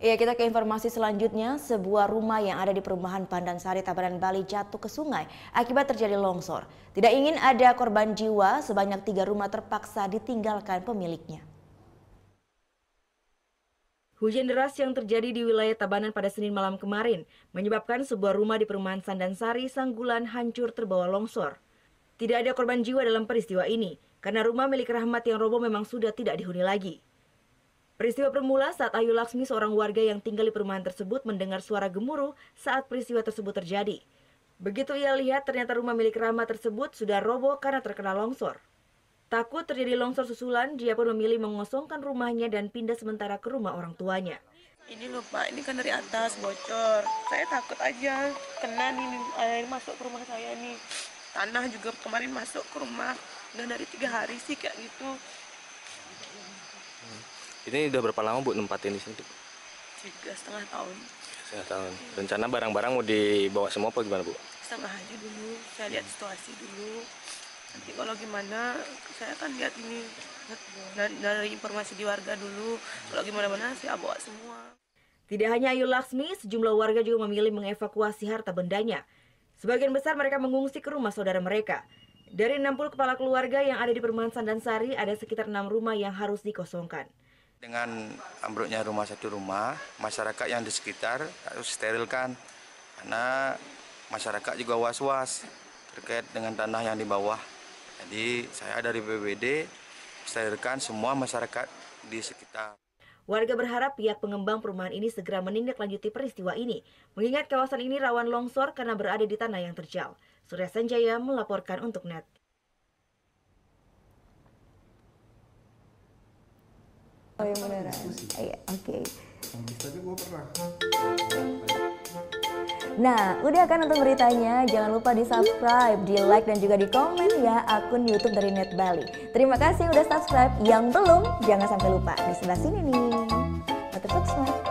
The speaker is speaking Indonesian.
Iya, kita ke informasi selanjutnya. Sebuah rumah yang ada di perumahan Pandansari, Tabanan, Bali jatuh ke sungai akibat terjadi longsor. Tidak ingin ada korban jiwa, sebanyak 3 rumah terpaksa ditinggalkan pemiliknya. Hujan deras yang terjadi di wilayah Tabanan pada Senin malam kemarin menyebabkan sebuah rumah di perumahan Sandansari, Sanggulan hancur terbawa longsor. Tidak ada korban jiwa dalam peristiwa ini, karena rumah milik Rahmat yang roboh memang sudah tidak dihuni lagi. Peristiwa bermula saat Ayu Laksmi, seorang warga yang tinggal di perumahan tersebut, mendengar suara gemuruh saat peristiwa tersebut terjadi. Begitu ia lihat, ternyata rumah milik Rahmat tersebut sudah roboh karena terkena longsor. Takut terjadi longsor susulan, dia pun memilih mengosongkan rumahnya dan pindah sementara ke rumah orang tuanya. Ini loh Pak, ini kan dari atas bocor. Saya takut aja kena nih air masuk ke rumah saya nih. Tanah juga kemarin masuk ke rumah. Udah dari 3 hari sih kayak gitu. Ini udah berapa lama Bu nempatin di sini? 3,5 tahun. 3,5 tahun. Rencana barang-barang mau dibawa semua apa gimana Bu? Setengah aja dulu, saya lihat situasi dulu. Nanti kalau gimana, saya akan lihat ini dari informasi di warga dulu. Kalau gimana-mana saya bawa semua. Tidak hanya Ayu Laksmi, sejumlah warga juga memilih mengevakuasi harta bendanya. Sebagian besar mereka mengungsi ke rumah saudara mereka. Dari 60 kepala keluarga yang ada di perumahan Sandansari, ada sekitar 6 rumah yang harus dikosongkan. Dengan ambruknya satu rumah, masyarakat yang di sekitar harus sterilkan. Karena masyarakat juga was-was terkait dengan tanah yang di bawah. Jadi saya dari BPBD sterilkan semua masyarakat di sekitar. Warga berharap pihak pengembang perumahan ini segera menindaklanjuti peristiwa ini, mengingat kawasan ini rawan longsor karena berada di tanah yang terjal. Surya Sanjaya melaporkan untuk NET. Oh yang beneran? Iya, oke. Tapi gue pernah. Nah, udah kan untuk beritanya. Jangan lupa di subscribe, di like, dan juga di komen ya akun YouTube dari Net Bali. Terima kasih udah subscribe. Yang belum, jangan sampai lupa. Di sebelah sini nih. Subscribe.